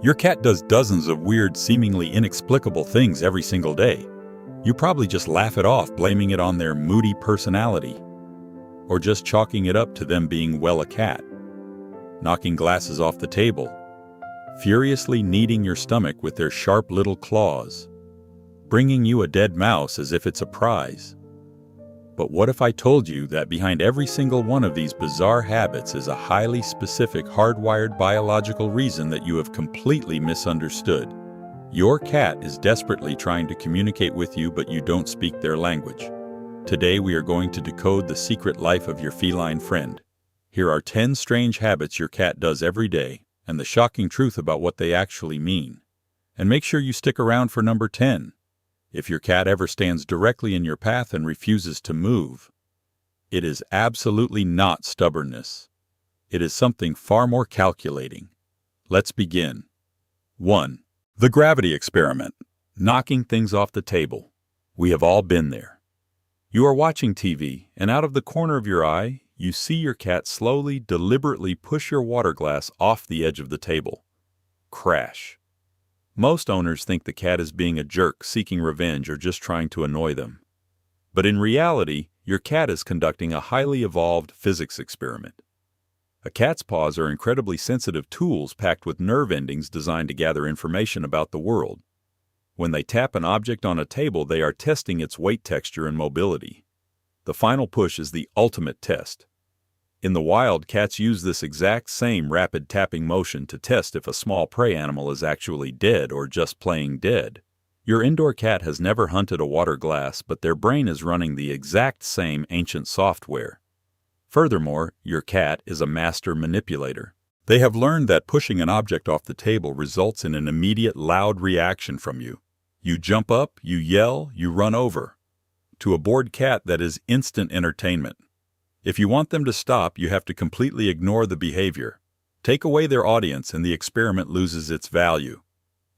Your cat does dozens of weird, seemingly inexplicable things every single day. You probably just laugh it off, blaming it on their moody personality, or just chalking it up to them being, well, a cat. Knocking glasses off the table, furiously kneading your stomach with their sharp little claws, bringing you a dead mouse as if it's a prize. But what if I told you that behind every single one of these bizarre habits is a highly specific, hardwired biological reason that you have completely misunderstood? Your cat is desperately trying to communicate with you, but you don't speak their language. Today we are going to decode the secret life of your feline friend. Here are 10 strange habits your cat does every day, and the shocking truth about what they actually mean. And make sure you stick around for number 10. If your cat ever stands directly in your path and refuses to move, it is absolutely not stubbornness. It is something far more calculating. Let's begin. 1. The gravity experiment. Knocking things off the table. We have all been there. You are watching TV, and out of the corner of your eye, you see your cat slowly, deliberately push your water glass off the edge of the table. Crash. Most owners think the cat is being a jerk, seeking revenge, or just trying to annoy them. But in reality, your cat is conducting a highly evolved physics experiment. A cat's paws are incredibly sensitive tools packed with nerve endings designed to gather information about the world. When they tap an object on a table, they are testing its weight, texture, and mobility. The final push is the ultimate test. In the wild, cats use this exact same rapid tapping motion to test if a small prey animal is actually dead or just playing dead. Your indoor cat has never hunted a water glass, but their brain is running the exact same ancient software. Furthermore, your cat is a master manipulator. They have learned that pushing an object off the table results in an immediate loud reaction from you. You jump up, you yell, you run over. To a bored cat, that is instant entertainment. If you want them to stop, you have to completely ignore the behavior. Take away their audience and the experiment loses its value.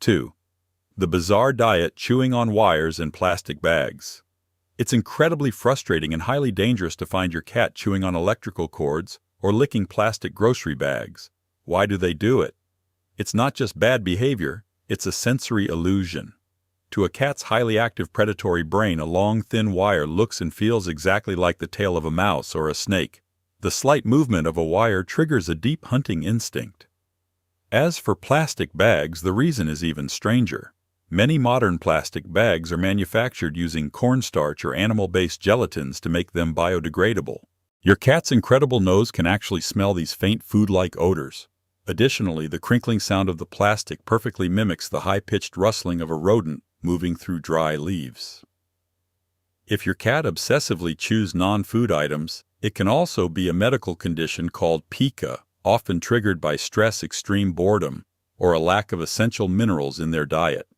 2. The bizarre diet, chewing on wires and plastic bags. It's incredibly frustrating and highly dangerous to find your cat chewing on electrical cords or licking plastic grocery bags. Why do they do it? It's not just bad behavior, it's a sensory illusion. To a cat's highly active predatory brain, a long, thin wire looks and feels exactly like the tail of a mouse or a snake. The slight movement of a wire triggers a deep hunting instinct. As for plastic bags, the reason is even stranger. Many modern plastic bags are manufactured using cornstarch or animal-based gelatins to make them biodegradable. Your cat's incredible nose can actually smell these faint food-like odors. Additionally, the crinkling sound of the plastic perfectly mimics the high-pitched rustling of a rodent moving through dry leaves. If your cat obsessively chews non-food items, it can also be a medical condition called pica, often triggered by stress, extreme boredom, or a lack of essential minerals in their diet.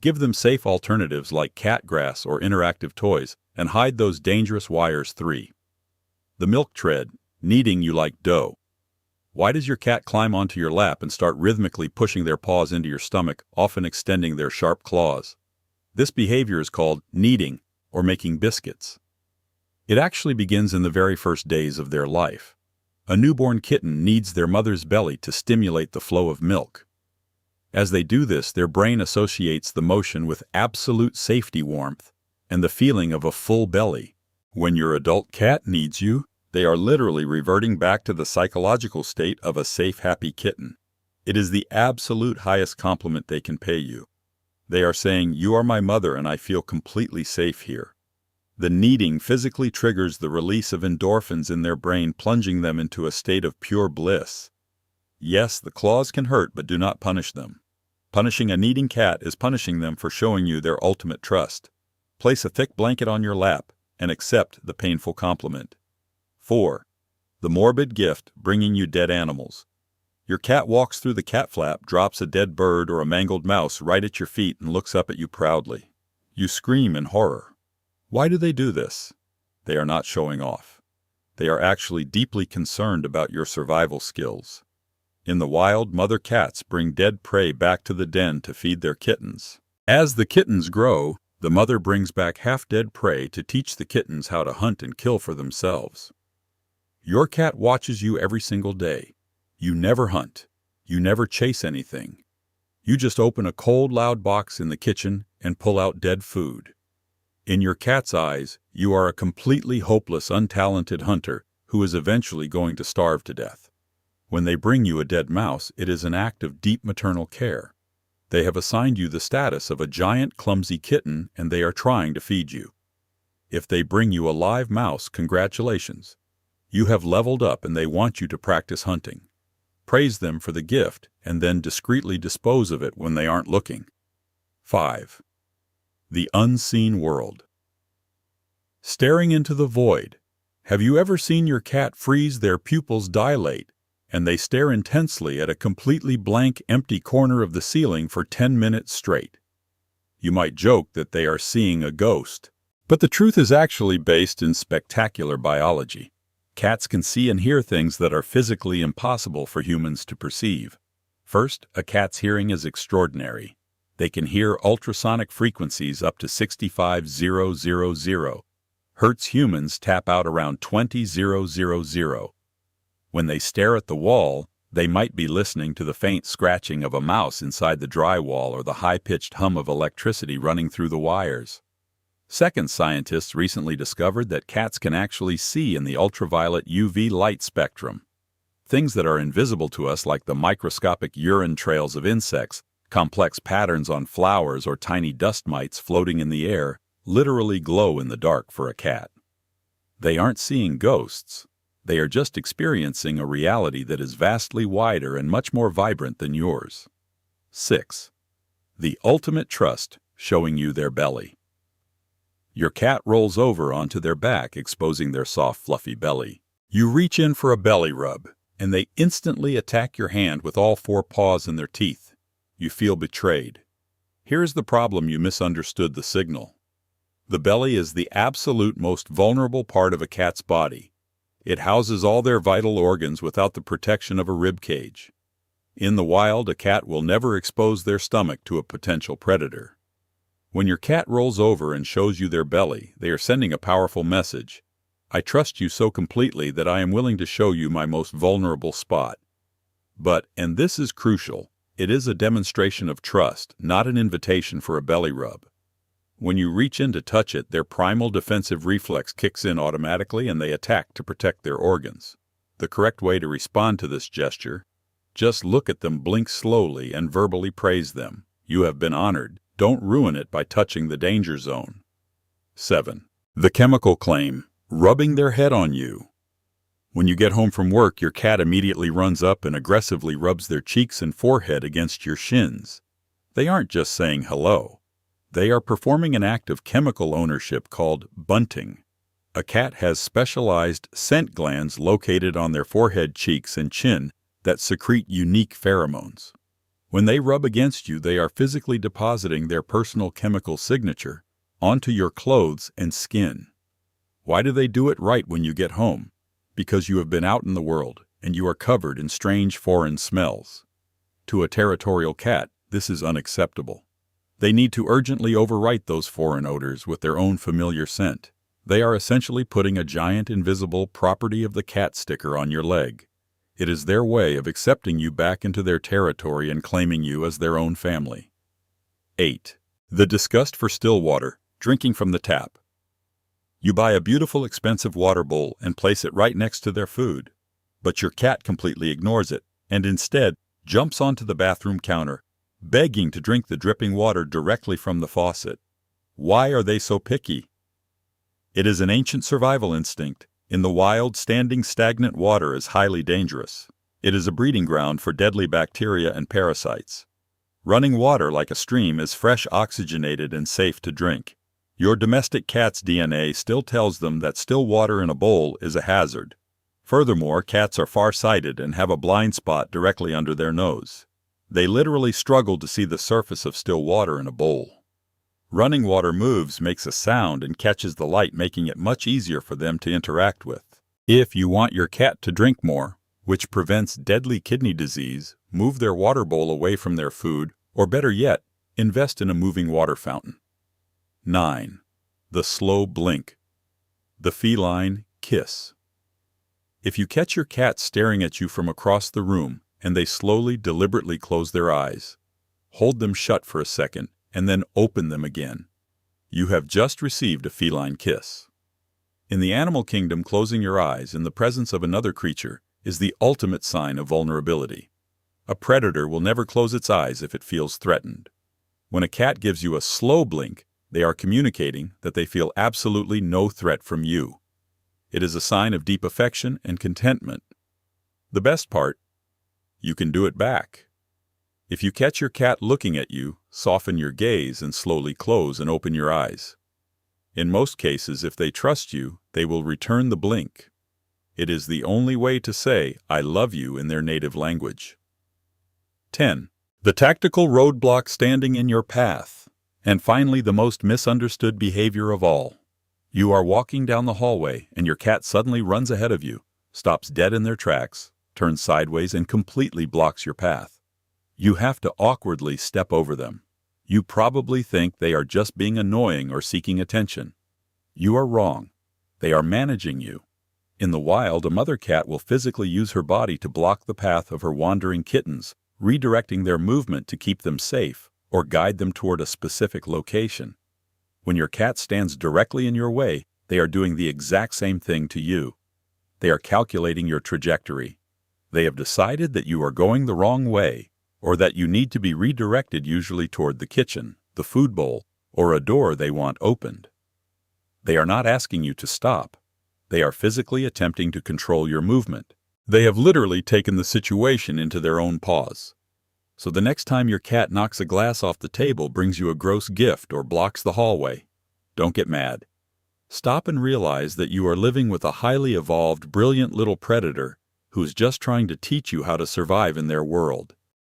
Give them safe alternatives like cat grass or interactive toys, and hide those dangerous wires. 3. The milk tread, kneading you like dough. Why does your cat climb onto your lap and start rhythmically pushing their paws into your stomach, often extending their sharp claws? This behavior is called kneading, or making biscuits. It actually begins in the very first days of their life. A newborn kitten kneads their mother's belly to stimulate the flow of milk. As they do this, their brain associates the motion with absolute safety, warmth, and the feeling of a full belly. When your adult cat kneads you, they are literally reverting back to the psychological state of a safe, happy kitten. It is the absolute highest compliment they can pay you. They are saying, "You are my mother and I feel completely safe here." The kneading physically triggers the release of endorphins in their brain, plunging them into a state of pure bliss. Yes, the claws can hurt, but do not punish them. Punishing a kneading cat is punishing them for showing you their ultimate trust. Place a thick blanket on your lap and accept the painful compliment. 4. The morbid gift, bringing you dead animals. Your cat walks through the cat flap, drops a dead bird or a mangled mouse right at your feet, and looks up at you proudly. You scream in horror. Why do they do this? They are not showing off. They are actually deeply concerned about your survival skills. In the wild, mother cats bring dead prey back to the den to feed their kittens. As the kittens grow, the mother brings back half-dead prey to teach the kittens how to hunt and kill for themselves. Your cat watches you every single day. You never hunt. You never chase anything. You just open a cold, loud box in the kitchen and pull out dead food. In your cat's eyes, you are a completely hopeless, untalented hunter who is eventually going to starve to death. When they bring you a dead mouse, it is an act of deep maternal care. They have assigned you the status of a giant, clumsy kitten, and they are trying to feed you. If they bring you a live mouse, congratulations. You have leveled up and they want you to practice hunting. Praise them for the gift and then discreetly dispose of it when they aren't looking. 5. The unseen world. Staring into the void. Have you ever seen your cat freeze, their pupils dilate, and they stare intensely at a completely blank, empty corner of the ceiling for 10 minutes straight? You might joke that they are seeing a ghost, but the truth is actually based in spectacular biology. Cats can see and hear things that are physically impossible for humans to perceive. First, a cat's hearing is extraordinary. They can hear ultrasonic frequencies up to 65,000 hertz. Humans tap out around 20,000. When they stare at the wall, they might be listening to the faint scratching of a mouse inside the drywall or the high-pitched hum of electricity running through the wires. Second, scientists recently discovered that cats can actually see in the ultraviolet UV light spectrum. Things that are invisible to us, like the microscopic urine trails of insects, complex patterns on flowers, or tiny dust mites floating in the air, literally glow in the dark for a cat. They aren't seeing ghosts. They are just experiencing a reality that is vastly wider and much more vibrant than yours. 6. The ultimate trust, showing you their belly. Your cat rolls over onto their back, exposing their soft, fluffy belly. You reach in for a belly rub, and they instantly attack your hand with all 4 paws and their teeth. You feel betrayed. Here's the problem: you misunderstood the signal. The belly is the absolute most vulnerable part of a cat's body. It houses all their vital organs without the protection of a rib cage. In the wild, a cat will never expose their stomach to a potential predator. When your cat rolls over and shows you their belly, they are sending a powerful message. I trust you so completely that I am willing to show you my most vulnerable spot. But, and this is crucial, it is a demonstration of trust, not an invitation for a belly rub. When you reach in to touch it, their primal defensive reflex kicks in automatically and they attack to protect their organs. The correct way to respond to this gesture: just look at them, blink slowly, and verbally praise them. You have been honored. Don't ruin it by touching the danger zone. 7. The chemical claim, rubbing their head on you. When you get home from work, your cat immediately runs up and aggressively rubs their cheeks and forehead against your shins. They aren't just saying hello. They are performing an act of chemical ownership called bunting. A cat has specialized scent glands located on their forehead, cheeks, and chin that secrete unique pheromones. When they rub against you, they are physically depositing their personal chemical signature onto your clothes and skin. Why do they do it right when you get home? Because you have been out in the world, and you are covered in strange foreign smells. To a territorial cat, this is unacceptable. They need to urgently overwrite those foreign odors with their own familiar scent. They are essentially putting a giant invisible property of the cat sticker on your leg. It is their way of accepting you back into their territory and claiming you as their own family. 8. The disgust for still water, drinking from the tap. You buy a beautiful, expensive water bowl and place it right next to their food, but your cat completely ignores it and instead jumps onto the bathroom counter, begging to drink the dripping water directly from the faucet. Why are they so picky? It is an ancient survival instinct. In the wild, standing stagnant water is highly dangerous. It is a breeding ground for deadly bacteria and parasites. Running water like a stream is fresh, oxygenated, and safe to drink. Your domestic cat's DNA still tells them that still water in a bowl is a hazard. Furthermore, cats are far-sighted and have a blind spot directly under their nose. They literally struggle to see the surface of still water in a bowl. Running water moves, makes a sound, and catches the light, making it much easier for them to interact with. If you want your cat to drink more, which prevents deadly kidney disease, move their water bowl away from their food, or better yet, invest in a moving water fountain. 9. The slow blink. The feline kiss. If you catch your cat staring at you from across the room, and they slowly, deliberately close their eyes, hold them shut for a second, and then open them again. You have just received a feline kiss. In the animal kingdom, closing your eyes in the presence of another creature is the ultimate sign of vulnerability. A predator will never close its eyes if it feels threatened. When a cat gives you a slow blink, they are communicating that they feel absolutely no threat from you. It is a sign of deep affection and contentment. The best part, you can do it back. If you catch your cat looking at you, soften your gaze and slowly close and open your eyes. In most cases, if they trust you, they will return the blink. It is the only way to say, "I love you" in their native language. 10. The tactical roadblock standing in your path. And finally, the most misunderstood behavior of all. You are walking down the hallway, and your cat suddenly runs ahead of you, stops dead in their tracks, turns sideways, and completely blocks your path. You have to awkwardly step over them. You probably think they are just being annoying or seeking attention. You are wrong. They are managing you. In the wild, a mother cat will physically use her body to block the path of her wandering kittens, redirecting their movement to keep them safe or guide them toward a specific location. When your cat stands directly in your way, they are doing the exact same thing to you. They are calculating your trajectory. They have decided that you are going the wrong way, or that you need to be redirected, usually toward the kitchen, the food bowl, or a door they want opened. They are not asking you to stop. They are physically attempting to control your movement. They have literally taken the situation into their own paws. So the next time your cat knocks a glass off the table, brings you a gross gift, or blocks the hallway, don't get mad. Stop and realize that you are living with a highly evolved, brilliant little predator who is just trying to teach you how to survive in their world.